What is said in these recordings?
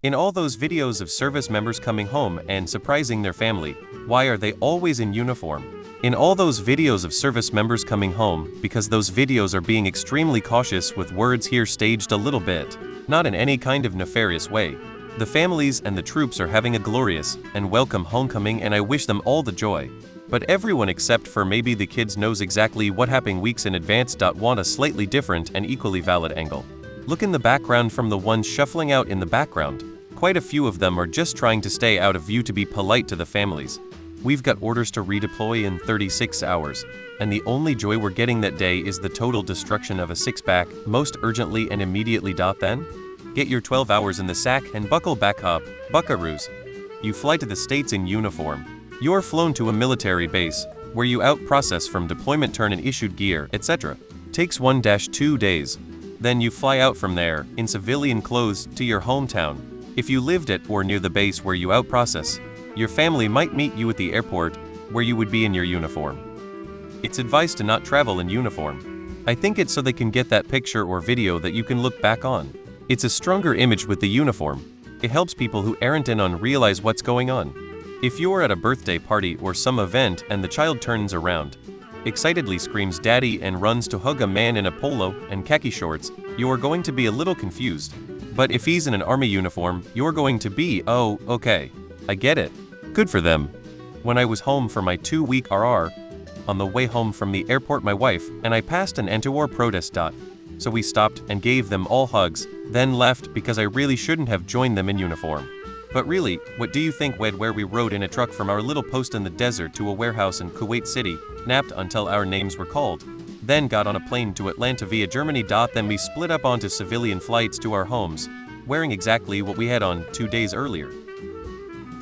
In all those videos of service members coming home and surprising their family, why are they always in uniform? In all those videos of service members coming home, because those videos are being extremely cautious with words here staged a little bit, not in any kind of nefarious way. The families and the troops are having a glorious and welcome homecoming, and I wish them all the joy. But everyone except for maybe the kids knows exactly what happened weeks in advance. Want a slightly different and equally valid angle. Look in the background from the ones shuffling out in the background. Quite a few of them are just trying to stay out of view to be polite to the families. We've got orders to redeploy in 36 hours, and the only joy we're getting that day is the total destruction of a six-pack, most urgently and immediately. Then? Get your 12 hours in the sack and buckle back up, buckaroos. You fly to the States in uniform. You're flown to a military base, where you out-process from deployment turn and issued gear, etc. Takes 1-2 days. Then you fly out from there, in civilian clothes, to your hometown. If you lived at or near the base where you out-process, your family might meet you at the airport, where you would be in your uniform. It's advised to not travel in uniform. I think it's so they can get that picture or video that you can look back on. It's a stronger image with the uniform. It helps people who aren't in on realize what's going on. If you're at a birthday party or some event and the child turns around, excitedly screams daddy and runs to hug a man in a polo and khaki shorts, you are going to be a little confused. But if he's in an army uniform, you're going to be, oh, okay, I get it. Good for them. When I was home for my 2-week RR, on the way home from the airport my wife and I passed an anti-war protest. So we stopped and gave them all hugs, then left because I really shouldn't have joined them in uniform. But really, what do you think where we rode in a truck from our little post in the desert to a warehouse in Kuwait City, napped until our names were called, then got on a plane to Atlanta via Germany. Then we split up onto civilian flights to our homes, wearing exactly what we had on 2 days earlier.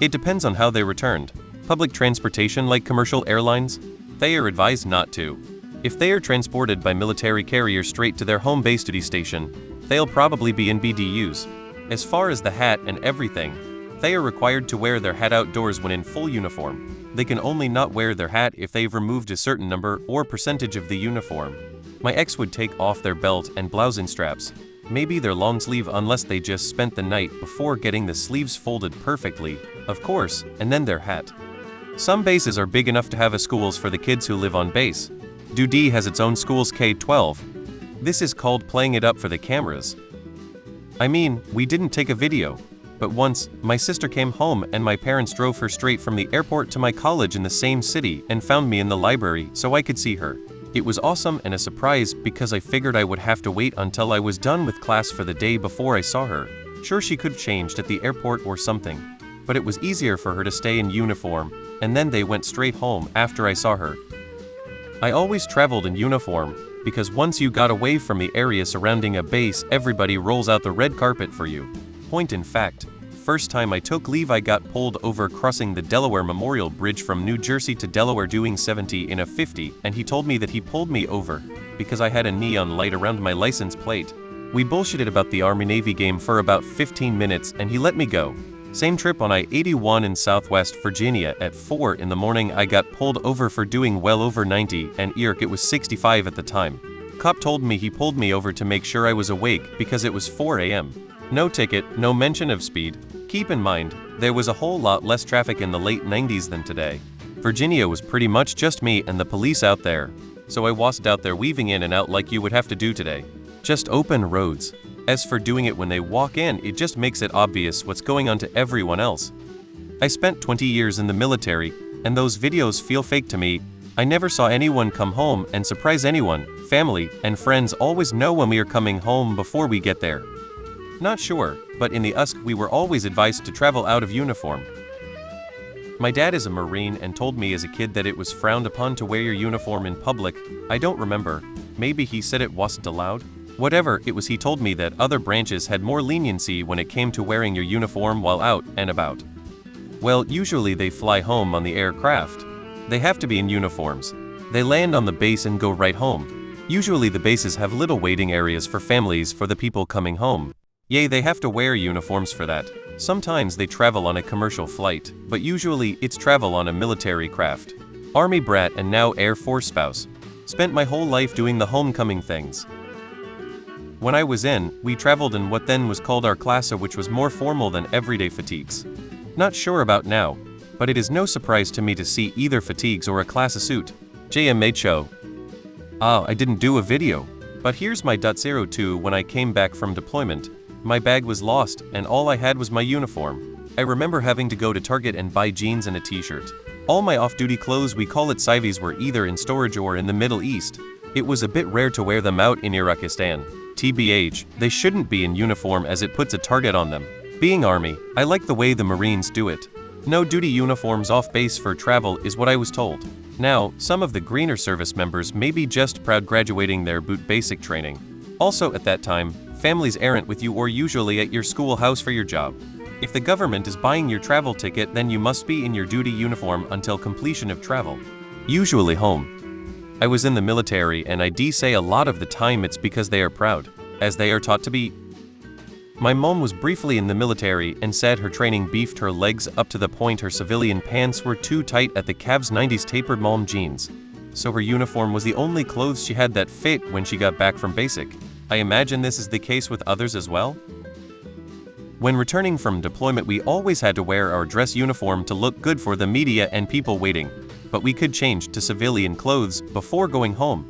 It depends on how they returned. Public transportation like commercial airlines, they are advised not to. If they are transported by military carrier straight to their home base duty station, they'll probably be in BDUs. As far as the hat and everything, they are required to wear their hat outdoors when in full uniform. They can only not wear their hat if they've removed a certain number or percentage of the uniform. My ex would take off their belt and blouse and straps, maybe their long sleeve unless they just spent the night before getting the sleeves folded perfectly, of course, and then their hat. Some bases are big enough to have a schools for the kids who live on base. DoD has its own schools K-12. This is called playing it up for the cameras. I mean, we didn't take a video. But once, my sister came home and my parents drove her straight from the airport to my college in the same city and found me in the library so I could see her. It was awesome and a surprise because I figured I would have to wait until I was done with class for the day before I saw her. Sure, she could have changed at the airport or something, but it was easier for her to stay in uniform, and then they went straight home after I saw her. I always traveled in uniform, because once you got away from the area surrounding a base, everybody rolls out the red carpet for you. Point in fact, first time I took leave I got pulled over crossing the Delaware Memorial Bridge from New Jersey to Delaware doing 70 in a 50, and he told me that he pulled me over because I had a neon light around my license plate. We bullshitted about the Army-Navy game for about 15 minutes and he let me go. Same trip on I-81 in Southwest Virginia at 4 in the morning I got pulled over for doing well over 90 and it was 65 at the time. Cop told me he pulled me over to make sure I was awake because it was 4 a.m. No ticket, no mention of speed. Keep in mind, there was a whole lot less traffic in the late 90s than today. Virginia was pretty much just me and the police out there. So I wasn't out there weaving in and out like you would have to do today. Just open roads. As for doing it when they walk in, it just makes it obvious what's going on to everyone else. I spent 20 years in the military, and those videos feel fake to me. I never saw anyone come home and surprise anyone. Family and friends always know when we are coming home before we get there. Not sure, but in the USC we were always advised to travel out of uniform. My dad is a Marine and told me as a kid that it was frowned upon to wear your uniform in public. I don't remember. Maybe he said it wasn't allowed? Whatever it was, he told me that other branches had more leniency when it came to wearing your uniform while out and about. Well, usually they fly home on the aircraft. They have to be in uniforms. They land on the base and go right home. Usually the bases have little waiting areas for families for the people coming home. Yay, they have to wear uniforms for that. Sometimes they travel on a commercial flight, but usually it's travel on a military craft. Army brat and now Air Force spouse. Spent my whole life doing the homecoming things. When I was in, we traveled in what then was called our classe, which was more formal than everyday fatigues. Not sure about now, but it is no surprise to me to see either fatigues or a classe suit. JMHO. I didn't do a video. But here's my .02 when I came back from deployment. My bag was lost, and all I had was my uniform. I remember having to go to Target and buy jeans and a t-shirt. All my off-duty clothes, we call it civies, were either in storage or in the Middle East. It was a bit rare to wear them out in Iraqistan. TBH, they shouldn't be in uniform as it puts a target on them. Being Army, I like the way the Marines do it. No duty uniforms off base for travel is what I was told. Now, some of the greener service members may be just proud graduating their boot basic training. Also at that time, families aren't with you or usually at your schoolhouse for your job. If the government is buying your travel ticket, then you must be in your duty uniform until completion of travel. Usually home. I was in the military and I say a lot of the time it's because they are proud, as they are taught to be. My mom was briefly in the military and said her training beefed her legs up to the point her civilian pants were too tight at the calves. 90s tapered mom jeans. So her uniform was the only clothes she had that fit when she got back from basic. I imagine this is the case with others as well. When returning from deployment, we always had to wear our dress uniform to look good for the media and people waiting, but we could change to civilian clothes before going home.